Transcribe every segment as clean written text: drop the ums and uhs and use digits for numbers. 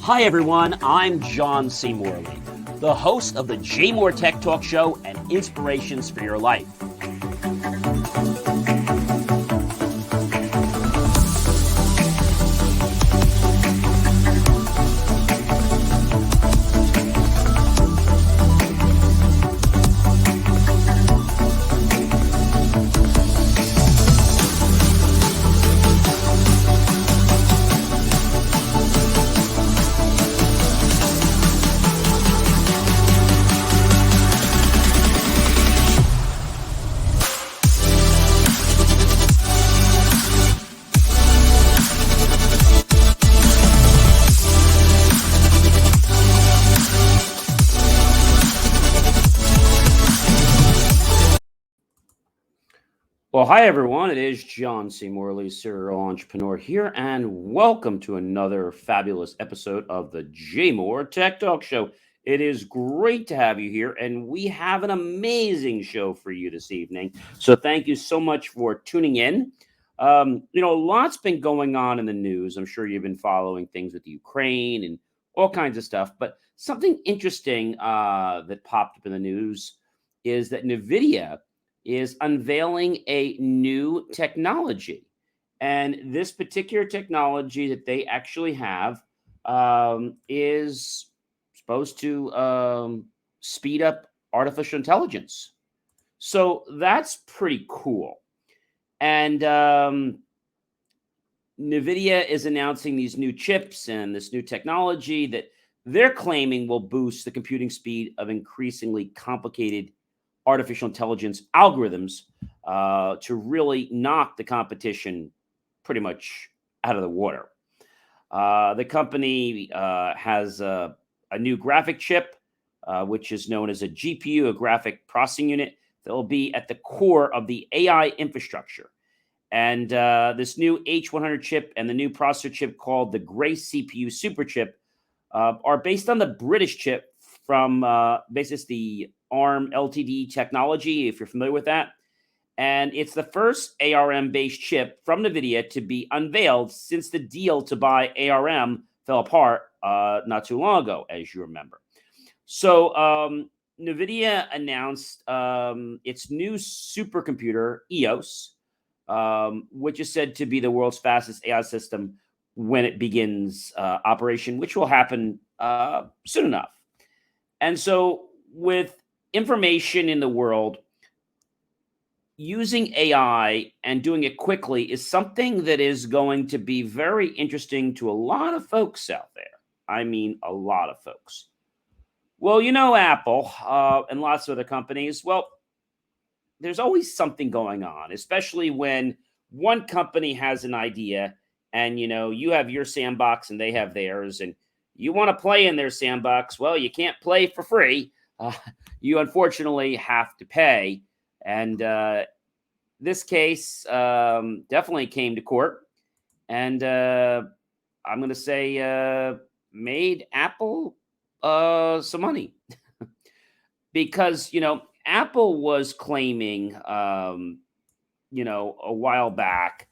Hi, everyone. I'm John C. Morley, the host of the J. Moore Tech Talk Show and Inspirations for Your Life. Well, hi, everyone. It is John C. Morley, serial entrepreneur here, and welcome to another fabulous episode of the J. Moore Tech Talk Show. It is great to have you here, and we have an amazing show for you this evening. So thank you so much for tuning in. Lots been going on in the news. I'm sure you've been following things with Ukraine and all kinds of stuff, but something interesting that popped up in the news is that NVIDIA is unveiling a new technology. And this particular technology that they actually have is supposed to speed up artificial intelligence. So that's pretty cool. And NVIDIA is announcing these new chips and this new technology that they're claiming will boost the computing speed of increasingly complicated artificial intelligence algorithms to really knock the competition pretty much out of the water. The company has a new graphic chip, which is known as a GPU, a graphic processing unit, that will be at the core of the AI infrastructure. And this new H100 chip and the new processor chip called the Grace CPU Super Chip are based on the British chip from basically the ARM LTE technology, if you're familiar with that. And it's the first ARM-based chip from NVIDIA to be unveiled since the deal to buy ARM fell apart not too long ago, as you remember. So NVIDIA announced its new supercomputer, EOS, which is said to be the world's fastest AI system when it begins operation, which will happen soon enough. And so with information in the world, using AI and doing it quickly is something that is going to be very interesting to a lot of folks out there. I mean, a lot of folks. Well, Apple and lots of other companies, well, there's always something going on, especially when one company has an idea and, you have your sandbox and they have theirs, and you want to play in their sandbox. Well, you can't play for free. You unfortunately have to pay. And this case definitely came to court. And I'm going to say made Apple some money. Because, Apple was claiming, a while back,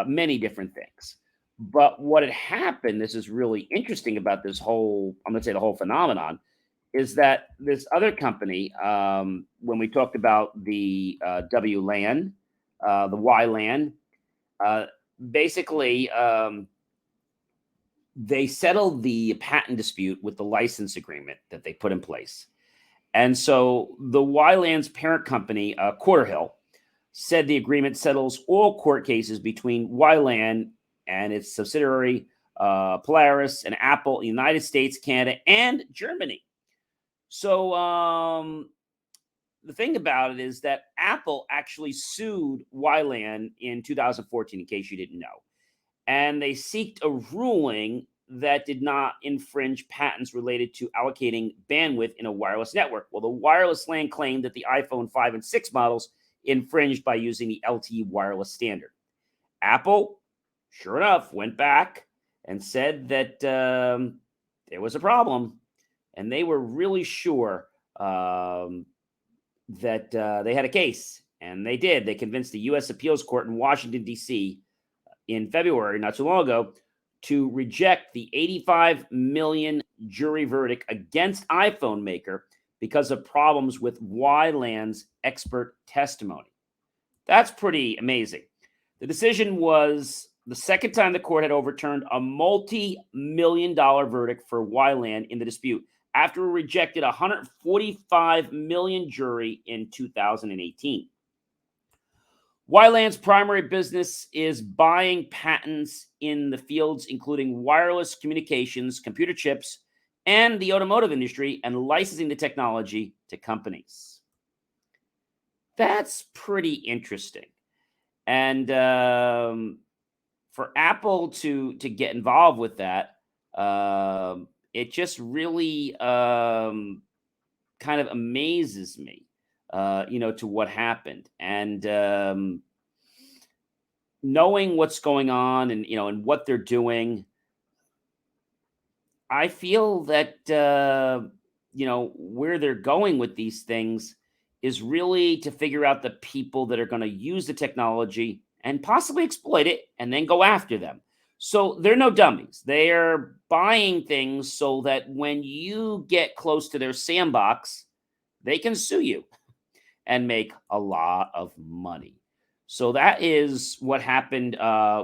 many different things. But what had happened, this is really interesting about this whole, I'm going to say the whole phenomenon, is that this other company, when we talked about the WLAN, the WLAN, basically they settled the patent dispute with the license agreement that they put in place. And so the WLAN's parent company, Quarterhill, said the agreement settles all court cases between WLAN and its subsidiary, Polaris, and Apple in the United States, Canada, and Germany. So the thing about it is that Apple actually sued WLAN in 2014, in case you didn't know. And they sought a ruling that did not infringe patents related to allocating bandwidth in a wireless network. Well, the wireless LAN claimed that the iPhone 5 and 6 models infringed by using the LTE wireless standard. Apple, sure enough, went back and said that there was a problem, and they were really sure that they had a case, and they did. They convinced the U.S. Appeals Court in Washington, D.C. in February, not too long ago, to reject the 85 million jury verdict against iPhone maker because of problems with Wyland's expert testimony. That's pretty amazing. The decision was the second time the court had overturned a multi-million-dollar verdict for Wyland in the dispute after it rejected a 145 million jury in 2018. Wyland's primary business is buying patents in the fields including wireless communications, computer chips, and the automotive industry, and licensing the technology to companies. That's pretty interesting. And for Apple to get involved with that, it just really kind of amazes me, to what happened. And knowing what's going on and, and what they're doing, I feel that, where they're going with these things is really to figure out the people that are going to use the technology and possibly exploit it and then go after them. So they're no dummies. They are buying things so that when you get close to their sandbox, they can sue you and make a lot of money. So that is what happened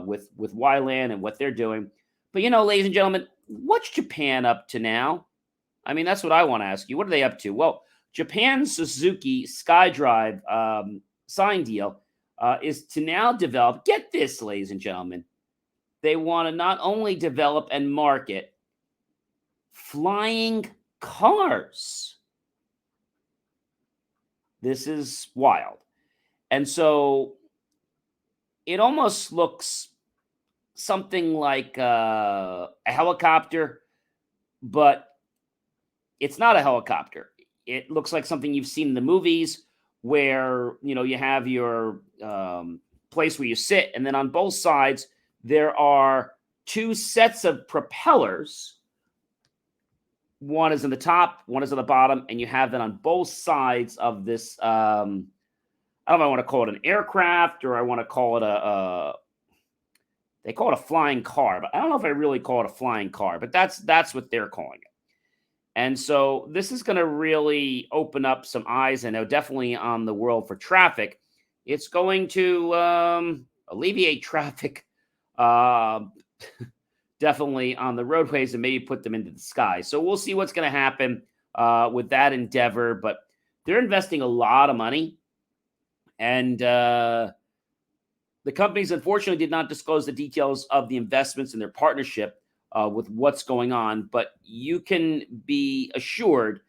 with Wyland and what they're doing. But, ladies and gentlemen, what's Japan up to now? I mean, that's what I want to ask you. What are they up to? Well, Japan's Suzuki SkyDrive sign deal is to now develop, get this, ladies and gentlemen, they want to not only develop and market flying cars. This is wild. And so it almost looks something like a helicopter, but it's not a helicopter. It looks like something you've seen in the movies where, you have your place where you sit, and then on both sides, there are two sets of propellers. One is in the top, one is on the bottom, and you have that on both sides of this. I don't know if I want to call it an aircraft or I want to call it they call it a flying car, but I don't know if I really call it a flying car, but that's what they're calling it. And so this is going to really open up some eyes, and definitely on the world for traffic. It's going to alleviate traffic, definitely on the roadways, and maybe put them into the sky. So we'll see what's going to happen with that endeavor. But they're investing a lot of money, and the companies, unfortunately, did not disclose the details of the investments in their partnership with what's going on. But you can be assured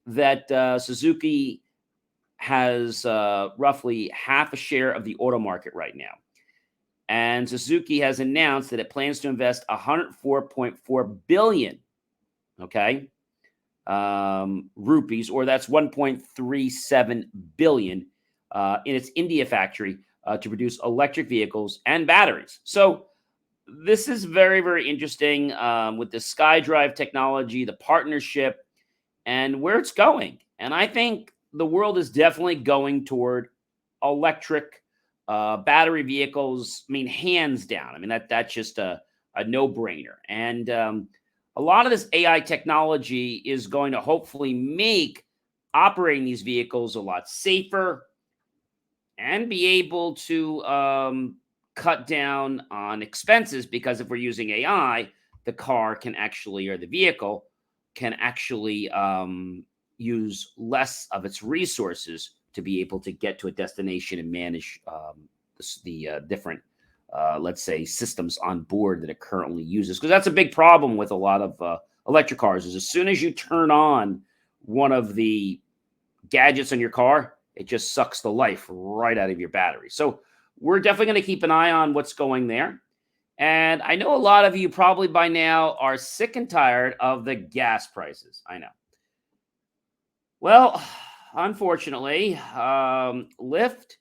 that Suzuki has roughly half a share of the auto market right now. And Suzuki has announced that it plans to invest 104.4 billion, rupees, or that's 1.37 billion in its India factory to produce electric vehicles and batteries. So this is very, very interesting with the SkyDrive technology, the partnership, and where it's going. And I think the world is definitely going toward electric battery vehicles. I mean, hands down. I mean, that's just a no-brainer. And a lot of this AI technology is going to hopefully make operating these vehicles a lot safer and be able to cut down on expenses, because if we're using AI, the car can actually, or the vehicle can actually use less of its resources to be able to get to a destination and manage the different, let's say, systems on board that it currently uses. Because that's a big problem with a lot of electric cars, is as soon as you turn on one of the gadgets in your car, it just sucks the life right out of your battery. So we're definitely going to keep an eye on what's going there. And I know a lot of you probably by now are sick and tired of the gas prices. I know. Well, unfortunately, Lyft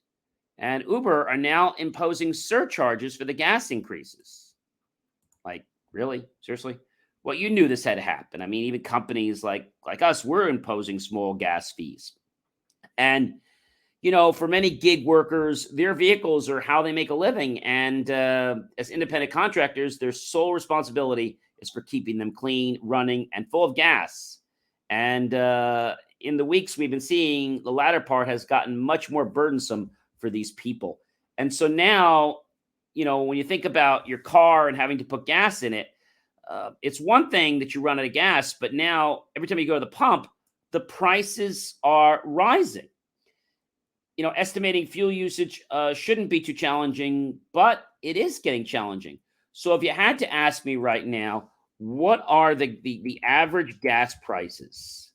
and Uber are now imposing surcharges for the gas increases. Like, really? Seriously? Well, you knew this had to happen. I mean, even companies like us, we're imposing small gas fees. And, for many gig workers, their vehicles are how they make a living. And as independent contractors, their sole responsibility is for keeping them clean, running, and full of gas. And in the weeks we've been seeing, the latter part has gotten much more burdensome for these people. And so now, when you think about your car and having to put gas in it, it's one thing that you run out of gas, but now every time you go to the pump, the prices are rising. Estimating fuel usage shouldn't be too challenging, but it is getting challenging. So if you had to ask me right now, what are the average gas prices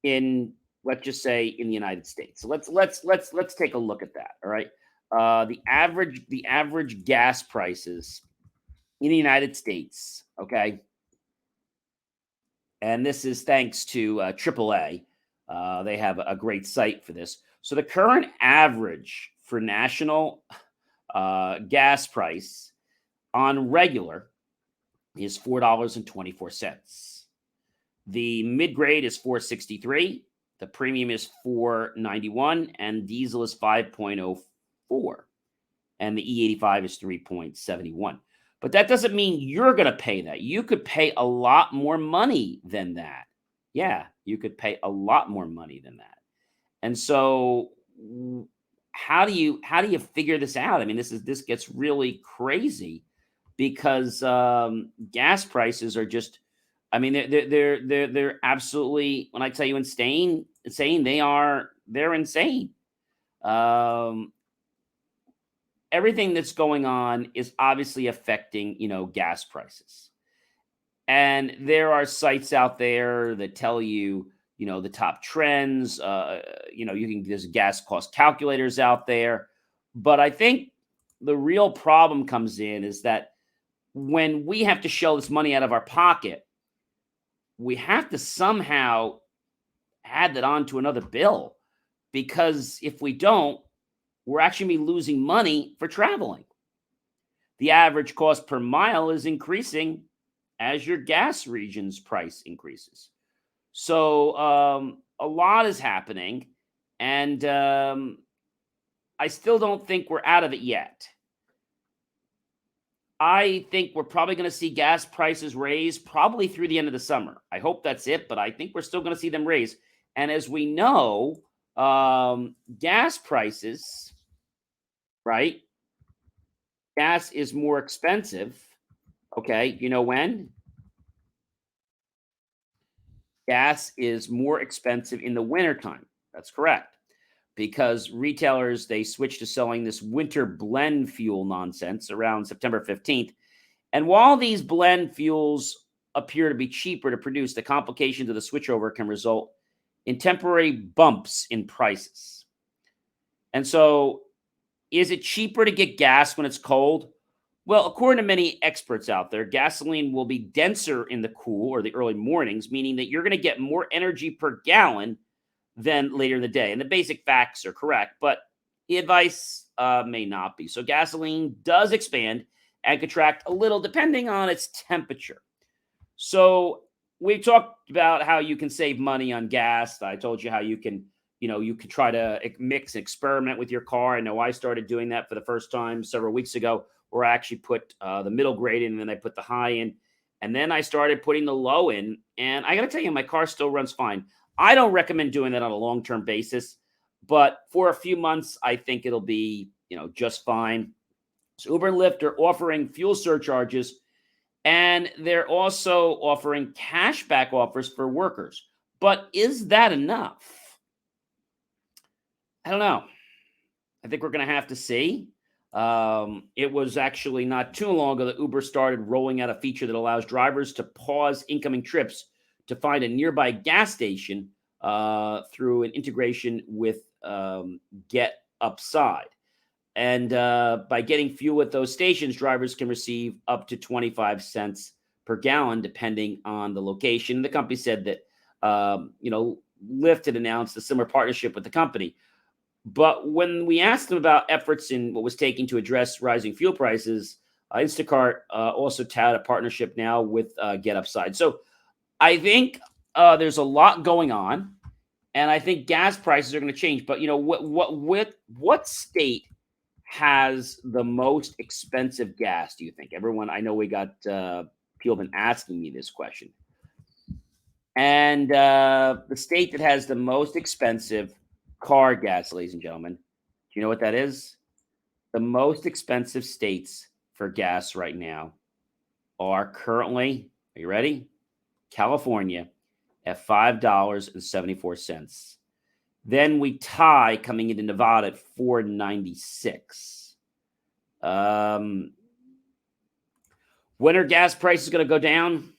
in, let's just say, in the United States? So let's take a look at that. All right, the average gas prices in the United States. Okay, and this is thanks to AAA. They have a great site for this. So the current average for national gas price on regular is $4.24. The mid grade is 463. The premium is 491, and diesel is 5.04, and the E85 is 3.71. But that doesn't mean you're going to pay that. You could pay a lot more money than that. Yeah, you could pay a lot more money than that. And so how do you figure this out? I mean, this gets really crazy because gas prices are just, I mean, they're absolutely, when I tell you insane, they're insane. Um, Everything that's going on is obviously affecting, gas prices. And there are sites out there that tell you, the top trends. There's gas cost calculators out there. But I think the real problem comes in is that when we have to shell this money out of our pocket, we have to somehow add that on to another bill. Because if we don't, we're actually be losing money for traveling. The average cost per mile is increasing as your gas region's price increases. So a lot is happening, and I still don't think we're out of it yet. I think we're probably going to see gas prices raise probably through the end of the summer. I hope that's it, but I think we're still going to see them raise. And as we know, gas prices, right? Gas is more expensive. Okay, you know when? Gas is more expensive in the wintertime. That's correct. Because retailers, they switched to selling this winter blend fuel nonsense around September 15th. And while these blend fuels appear to be cheaper to produce, the complications of the switchover can result in temporary bumps in prices. And so, is it cheaper to get gas when it's cold? Well, according to many experts out there, gasoline will be denser in the cool or the early mornings, meaning that you're going to get more energy per gallon than later in the day. And the basic facts are correct, but the advice may not be. So gasoline does expand and contract a little depending on its temperature. So we talked about how you can save money on gas. I told you how you can try to mix and experiment with your car. I know I started doing that for the first time several weeks ago, where I actually put the middle grade in, and then I put the high in, and then I started putting the low in. And I got to tell you, my car still runs fine. I don't recommend doing that on a long-term basis, but for a few months, I think it'll be, just fine. So Uber and Lyft are offering fuel surcharges, and they're also offering cashback offers for workers. But is that enough? I don't know. I think we're going to have to see. It was actually not too long ago that Uber started rolling out a feature that allows drivers to pause incoming trips to find a nearby gas station through an integration with Get Upside. And by getting fuel at those stations, drivers can receive up to 25 cents per gallon, depending on the location. The company said that, Lyft had announced a similar partnership with the company. But when we asked them about efforts in what was taking to address rising fuel prices, Instacart also touted a partnership now with Get Upside. So I think there's a lot going on. And I think gas prices are going to change. But what state has the most expensive gas? Do you think? Everyone, I know we got people have been asking me this question, and the state that has the most expensive car gas, ladies and gentlemen, do you know what that is? The most expensive states for gas right now are currently, are you ready? California at $5.74. Then we tie coming into Nevada at 4.96. When are gas prices going to go down?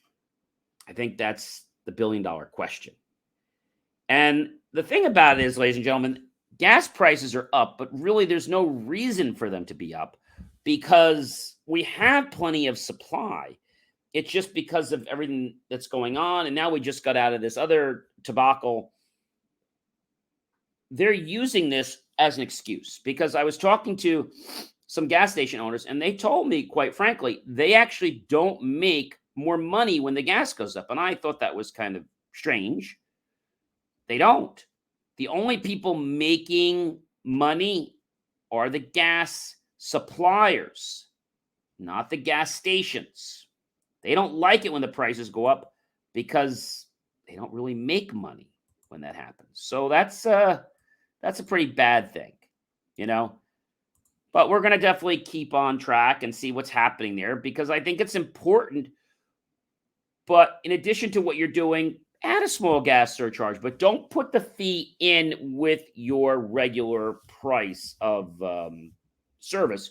I think that's the billion-dollar question. And the thing about it is, ladies and gentlemen, gas prices are up, but really there's no reason for them to be up because we have plenty of supply. It's just because of everything that's going on. And now we just got out of this other debacle. They're using this as an excuse because I was talking to some gas station owners and they told me, quite frankly, they actually don't make more money when the gas goes up. And I thought that was kind of strange. They don't. The only people making money are the gas suppliers, not the gas stations. They don't like it when the prices go up because they don't really make money when that happens. So that's a pretty bad thing, you know. But we're going to definitely keep on track and see what's happening there because I think it's important. But in addition to what you're doing, add a small gas surcharge, but don't put the fee in with your regular price of service.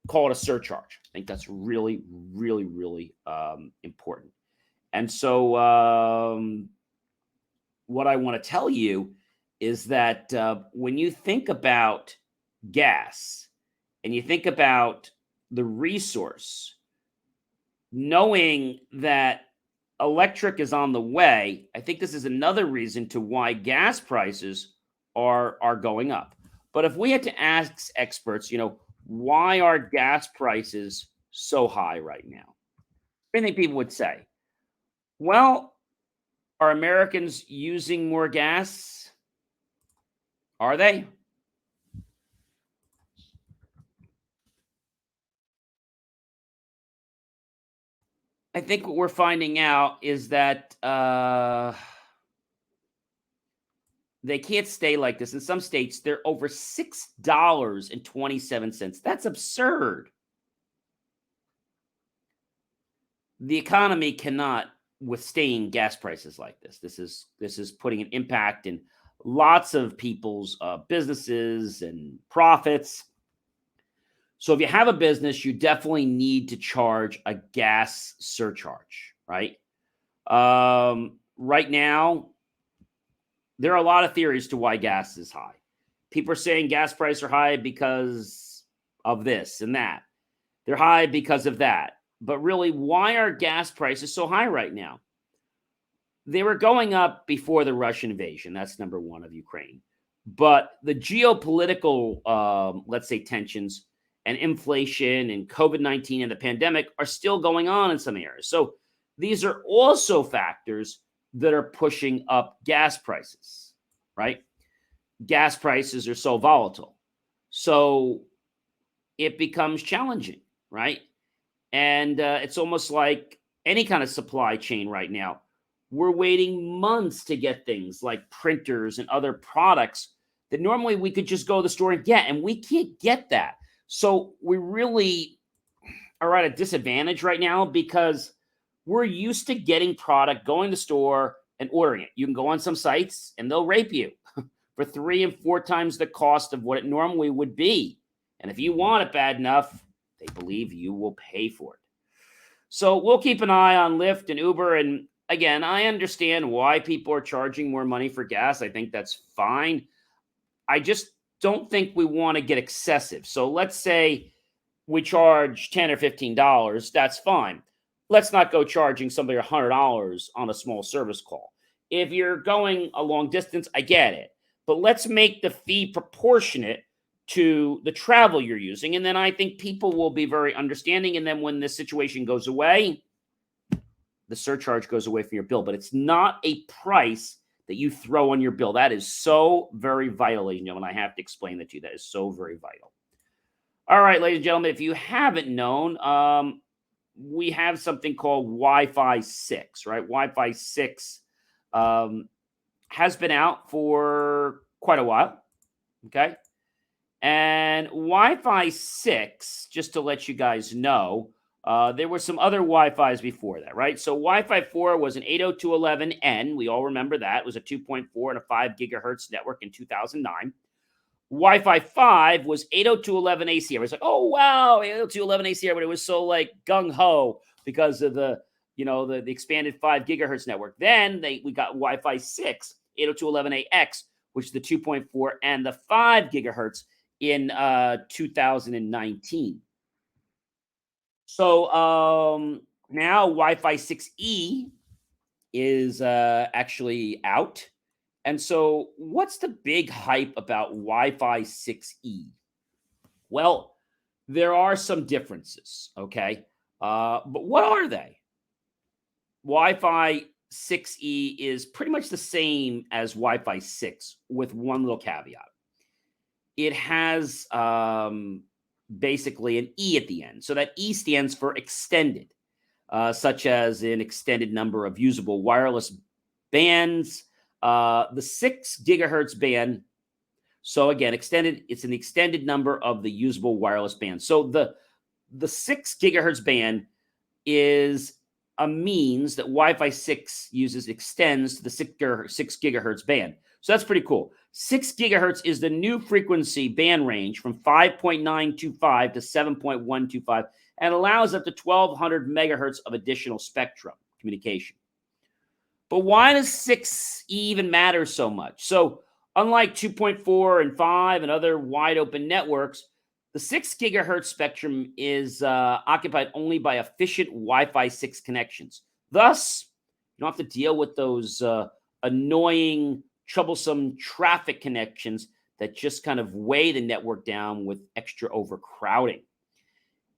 Call it a surcharge. I think that's really, really, really important. And so what I want to tell you is that when you think about gas and you think about the resource, knowing that electric is on the way, I think this is another reason to why gas prices are going up. But if we had to ask experts, why are gas prices so high right now? I think people would say, well, are Americans using more gas? Are they? I think what we're finding out is that they can't stay like this. In some states, they're over $6.27. That's absurd. The economy cannot withstand gas prices like this. This is putting an impact in lots of people's businesses and profits. So if you have a business, you definitely need to charge a gas surcharge, right? Right now, there are a lot of theories to why gas is high. People are saying gas prices are high because of this and that. They're high because of that. But really, why are gas prices so high right now? They were going up before the Russian invasion. That's number one of Ukraine. But the geopolitical, let's say, tensions and inflation and COVID-19 and the pandemic are still going on in some areas. So these are also factors that are pushing up gas prices, right? Gas prices are so volatile. So it becomes challenging, right? And it's almost like any kind of supply chain right now. We're waiting months to get things like printers and other products that normally we could just go to the store and get, and we can't get that. So we really are at a disadvantage right now because we're used to getting product, going to the store and ordering it. You can go on some sites and they'll rape you for 3 and 4 times the cost of what it normally would be. And if you want it bad enough, they believe you will pay for it. So we'll keep an eye on Lyft and Uber. And again, I understand why people are charging more money for gas. I think that's fine. I just don't think we want to get excessive. So let's say we charge $10 or $15. That's fine. Let's not go charging somebody $100 on a small service call. If you're going a long distance, I get it. But let's make the fee proportionate to the travel you're using. And then I think people will be very understanding. And then when this situation goes away, the surcharge goes away from your bill. But it's not a price that you throw on your bill. That is so very vital, ladies and gentlemen. I have to explain that to you. That is so very vital. All right, ladies and gentlemen, if you haven't known, we have something called Wi-Fi 6, right? Wi-Fi 6 um, has been out for quite a while, okay? And Wi-Fi 6, just to let you guys know, there were some other Wi-Fis before that, right? So Wi-Fi 4 was an 802.11n. We all remember that. It was a 2.4 and a 5 gigahertz network in 2009. Wi-Fi 5 was 802.11 AC. I was like, oh, wow, 802.11 AC. But it was so like gung-ho because of the expanded 5 gigahertz network. Then we got Wi-Fi 6, 802.11ax, which is the 2.4 and the 5 gigahertz in 2019. So now Wi-Fi 6E is actually out. And so what's the big hype about Wi-Fi 6E? Well, there are some differences, okay? But what are they? Wi-Fi 6E is pretty much the same as Wi-Fi 6 with one little caveat. It has basically an E at the end. So that E stands for extended, such as an extended number of usable wireless bands. The 6 gigahertz band. So again, extended, it's an extended number of the usable wireless band. So the 6 gigahertz band is a means that Wi-Fi 6 extends to the 6 gigahertz band. So that's pretty cool. 6 gigahertz is the new frequency band range from 5.925 to 7.125 and allows up to 1200 megahertz of additional spectrum communication. But why does 6 even matter so much? So unlike 2.4 and 5 and other wide open networks, the 6 gigahertz spectrum is occupied only by efficient Wi-Fi 6 connections. Thus, you don't have to deal with those annoying, troublesome traffic connections that just kind of weigh the network down with extra overcrowding.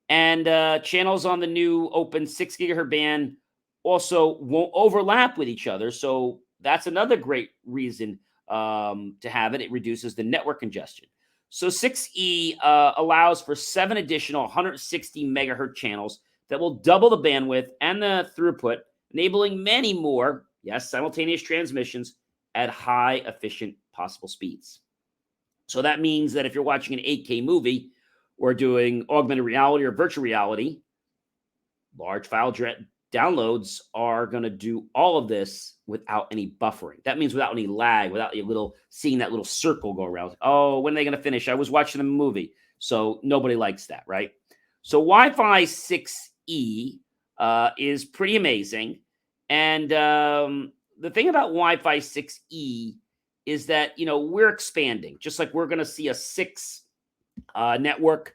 And channels on the new open 6 gigahertz band also won't overlap with each other. So that's another great reason to have it. It reduces the network congestion. So 6E allows for 7 additional 160 megahertz channels that will double the bandwidth and the throughput, enabling many more, yes, simultaneous transmissions at high efficient possible speeds. So that means that if you're watching an 8K movie or doing augmented reality or virtual reality, large file downloads are going to do all of this without any buffering. That means without any lag, without seeing that little circle go around. Oh, when are they going to finish? I was watching the movie. So nobody likes that, right? So Wi-Fi 6E is pretty amazing. And the thing about Wi-Fi 6E is that, we're expanding. Just like we're going to see a 6 network,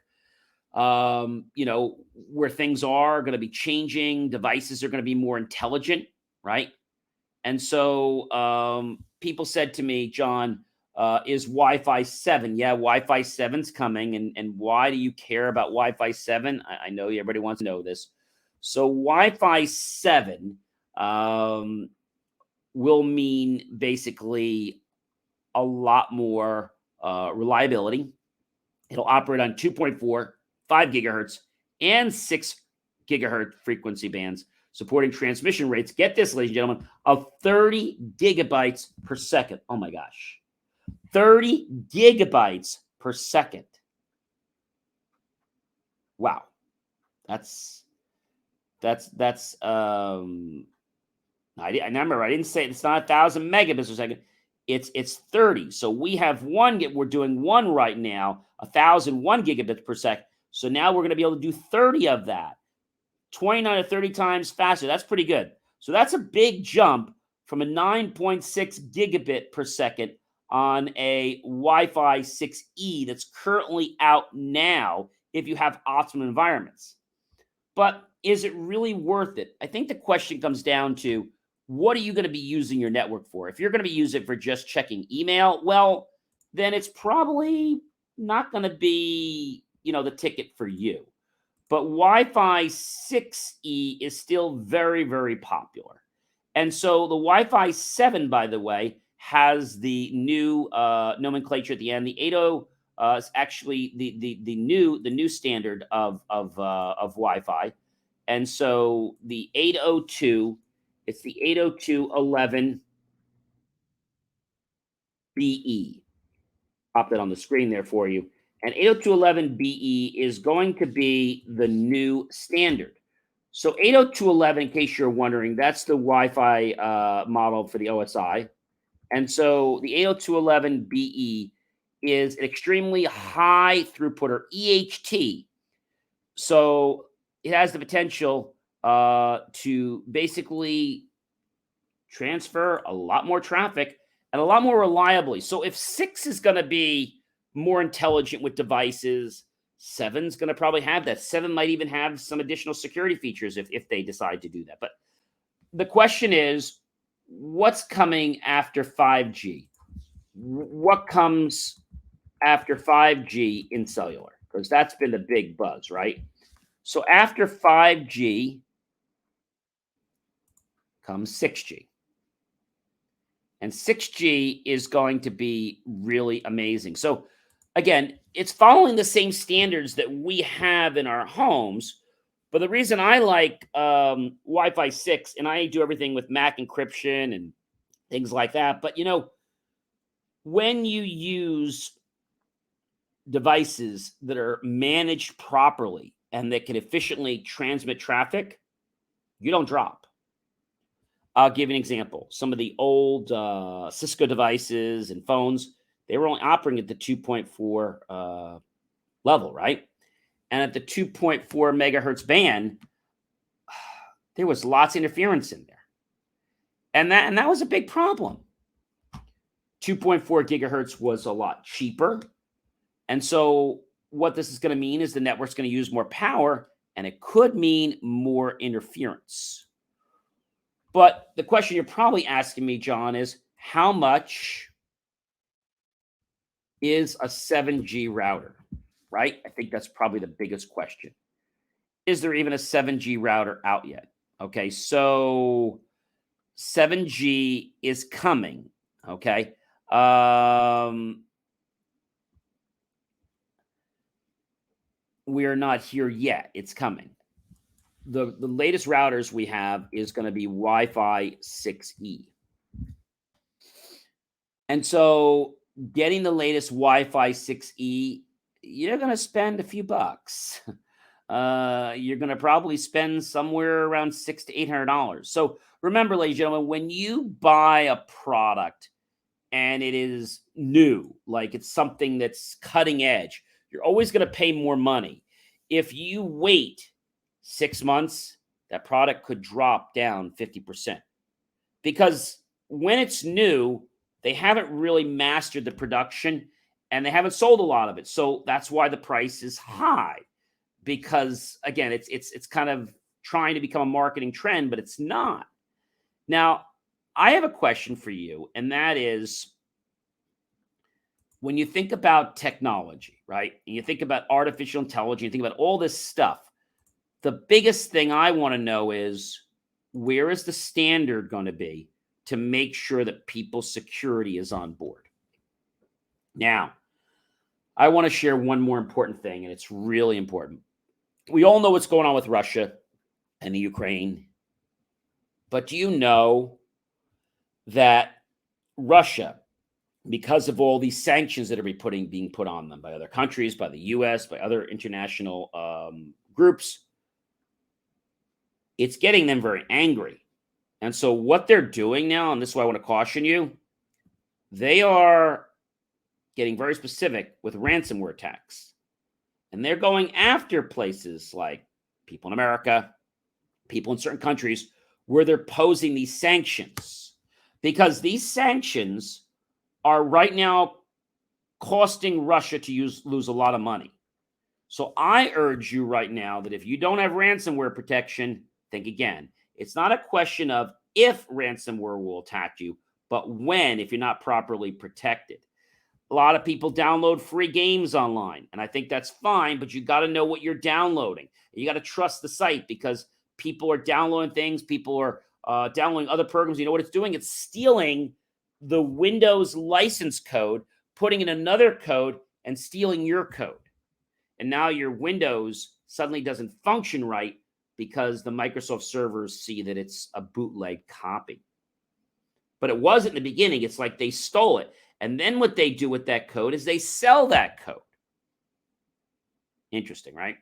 where things are going to be changing, devices are going to be more intelligent, right? And so people said to me, John, is Wi-Fi 7? Yeah, Wi-Fi 7's coming. And why do you care about Wi-Fi 7? I know everybody wants to know this. So Wi-Fi 7 will mean basically a lot more reliability. It'll operate on 2.4, 5 gigahertz, and 6 gigahertz frequency bands, supporting transmission rates, get this, ladies and gentlemen, of 30 gigabytes per second. Oh my gosh. 30 gigabytes per second. Wow. That's I remember, I didn't say it's not 1,000 megabits per second. It's 30. So we have we're doing one right now, 1,001 gigabits per second. So now we're going to be able to do 30 of that, 29 to 30 times faster. That's pretty good. So that's a big jump from a 9.6 gigabit per second on a Wi-Fi 6E that's currently out now if you have optimum environments. But is it really worth it? I think the question comes down to, what are you going to be using your network for? If you're going to be using it for just checking email, well, then it's probably not going to be, the ticket for you. But Wi-Fi 6E is still very, very popular. And so the Wi-Fi 7, by the way, has the new nomenclature at the end. The 8.0 is actually the new standard of Wi-Fi, and so the 802, it's the 802.11be. Pop that on the screen there for you. And 802.11be is going to be the new standard. So 802.11, in case you're wondering, that's the Wi-Fi model for the OSI. And so the 802.11be is an extremely high throughput, or EHT. So it has the potential to basically transfer a lot more traffic and a lot more reliably. So if 6 is going to be more intelligent with devices, 7's going to probably have that. 7 might even have some additional security features if they decide to do that. But the question is, what's coming after 5G? What comes after 5G in cellular? Because that's been the big buzz, right? So after 5G comes 6G. And 6G is going to be really amazing. So again, it's following the same standards that we have in our homes. But the reason I like Wi-Fi 6, and I do everything with MAC encryption and things like that. But when you use devices that are managed properly and that can efficiently transmit traffic, you don't drop. I'll give you an example. Some of the old Cisco devices and phones, they were only operating at the 2.4 level, right? And at the 2.4 megahertz band, there was lots of interference in there. And that was a big problem. 2.4 gigahertz was a lot cheaper. And so what this is going to mean is the network's going to use more power, and it could mean more interference. But the question you're probably asking me, John, is how much is a 7G router, right? I think that's probably the biggest question. Is there even a 7G router out yet? Okay, so 7G is coming, okay? We're not here yet. It's coming. The latest routers we have is going to be Wi-Fi 6E. And so getting the latest Wi-Fi 6E, you're going to spend a few bucks. You're going to probably spend somewhere around $600 to $800. So remember, ladies and gentlemen, when you buy a product and it is new, like it's something that's cutting edge, you're always going to pay more money. If you wait 6 months, that product could drop down 50%. Because when it's new, they haven't really mastered the production and they haven't sold a lot of it. So that's why the price is high. Because again, it's kind of trying to become a marketing trend, but it's not. Now, I have a question for you, and that is, when you think about technology, right? And you think about artificial intelligence, you think about all this stuff, the biggest thing I want to know is, where is the standard going to be to make sure that people's security is on board? Now, I want to share one more important thing, and it's really important. We all know what's going on with Russia and the Ukraine, but do you know that Russia, because of all these sanctions that are being put on them by other countries, by the US, by other international groups, it's getting them very angry. And so what they're doing now, and this is why I want to caution you, they are getting very specific with ransomware attacks. And they're going after places like people in America, people in certain countries, where they're posing these sanctions. Because these sanctions are right now costing Russia to lose a lot of money. So I urge you right now that if you don't have ransomware protection, think again. It's not a question of if ransomware will attack you, but when, if you're not properly protected. A lot of people download free games online, and I think that's fine, but you got to know what you're downloading. You got to trust the site, because people are downloading things. People are downloading other programs. You know what it's doing? It's stealing the Windows license code, putting in another code, and stealing your code. And now your Windows suddenly doesn't function right because the Microsoft servers see that it's a bootleg copy. But it wasn't in the beginning. It's like they stole it. And then what they do with that code is they sell that code. Interesting, right?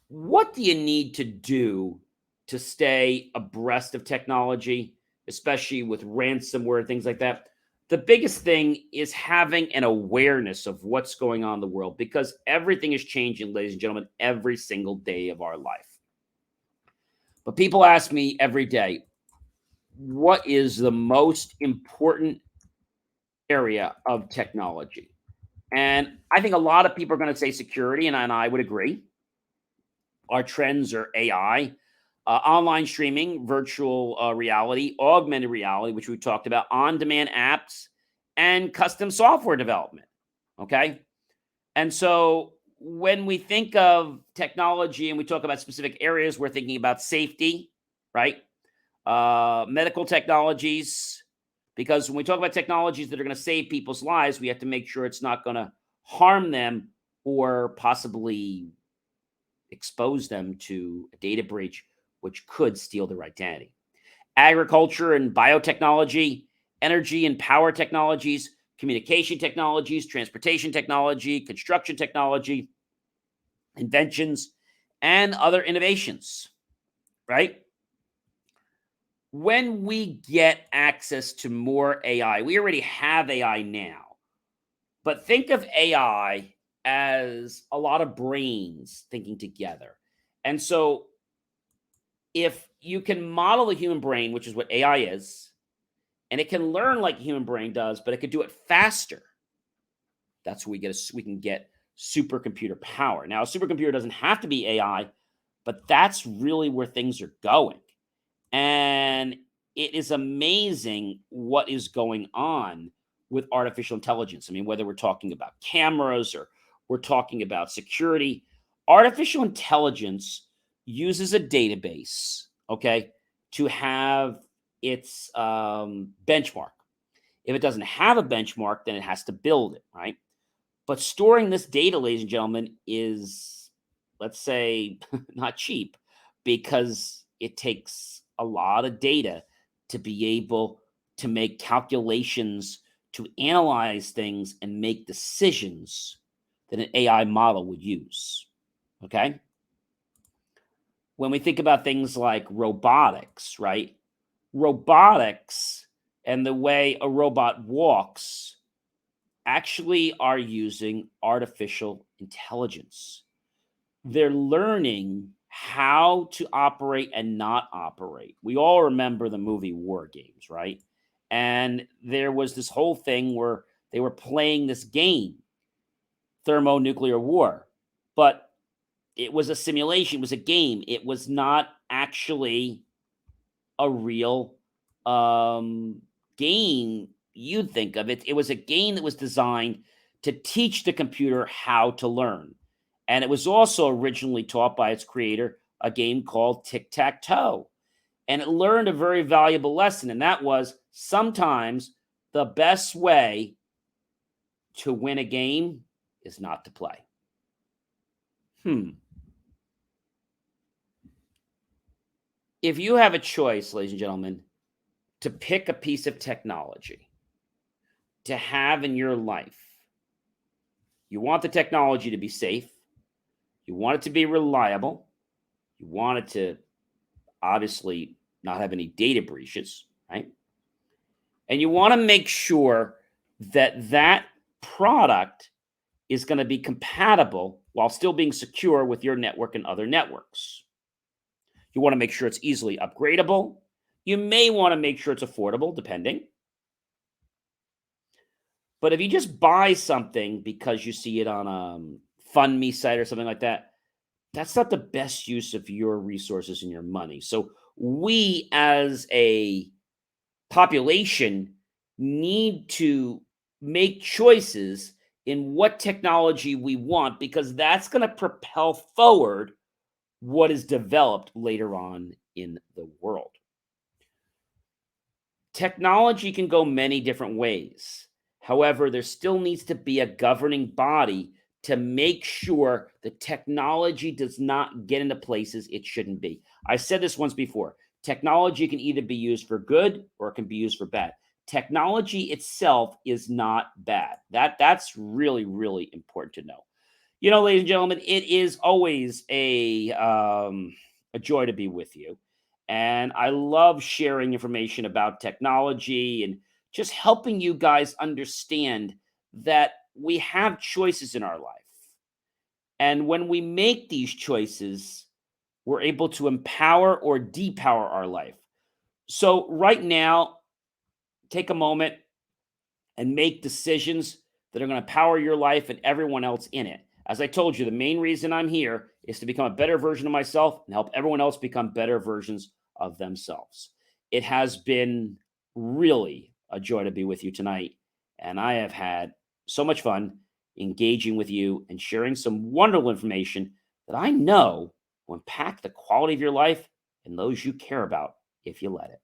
What do you need to do to stay abreast of technology, especially with ransomware and things like that? The biggest thing is having an awareness of what's going on in the world, because everything is changing, ladies and gentlemen, every single day of our life. But people ask me every day, what is the most important area of technology? And I think a lot of people are going to say security, and I would agree. Our trends are AI, online streaming, virtual reality, augmented reality, which we talked about, on demand apps, and custom software development. Okay. And so when we think of technology and we talk about specific areas, we're thinking about safety, right? Medical technologies, because when we talk about technologies that are going to save people's lives, we have to make sure it's not going to harm them or possibly expose them to a data breach, which could steal their identity. Agriculture and biotechnology, energy and power technologies, communication technologies, transportation technology, construction technology, inventions, and other innovations, right? When we get access to more AI, we already have AI now, but think of AI as a lot of brains thinking together. And so if you can model the human brain, which is what AI is, and it can learn like a human brain does, but it could do it faster. That's where we can get supercomputer power. Now, a supercomputer doesn't have to be AI, but that's really where things are going. And it is amazing what is going on with artificial intelligence. I mean, whether we're talking about cameras or we're talking about security, artificial intelligence uses a database, okay, to have its benchmark. If it doesn't have a benchmark, then it has to build it, right? But storing this data, ladies and gentlemen, is, let's say, not cheap, because it takes a lot of data to be able to make calculations, to analyze things, and make decisions that an AI model would use. Okay. When we think about things like robotics, right? Robotics and the way a robot walks actually are using artificial intelligence. They're learning how to operate and not operate. We all remember the movie War Games, right? And there was this whole thing where they were playing this game, thermonuclear war, but it was a simulation, it was a game. It was not actually a real game you'd think of it. It was a game that was designed to teach the computer how to learn. And it was also originally taught by its creator a game called Tic Tac Toe. And it learned a very valuable lesson, and that was sometimes the best way to win a game is not to play. If you have a choice, ladies and gentlemen, to pick a piece of technology to have in your life, you want the technology to be safe, you want it to be reliable, you want it to obviously not have any data breaches, right? And you want to make sure that that product is going to be compatible while still being secure with your network and other networks. You want to make sure it's easily upgradable. You may want to make sure it's affordable, depending. But if you just buy something because you see it on a FundMe site or something like that, that's not the best use of your resources and your money. So we as a population need to make choices in what technology we want, because that's going to propel forward what is developed later on in the world. Technology can go many different ways. However, there still needs to be a governing body to make sure the technology does not get into places it shouldn't be. I said this once before. Technology can either be used for good or it can be used for bad. Technology itself is not bad. That's really really important to know. Ladies and gentlemen, it is always a joy to be with you, and I love sharing information about technology and just helping you guys understand that we have choices in our life, and when we make these choices, we're able to empower or depower our life. So, right now, take a moment and make decisions that are going to power your life and everyone else in it. As I told you, the main reason I'm here is to become a better version of myself and help everyone else become better versions of themselves. It has been really a joy to be with you tonight. And I have had so much fun engaging with you and sharing some wonderful information that I know will impact the quality of your life and those you care about if you let it.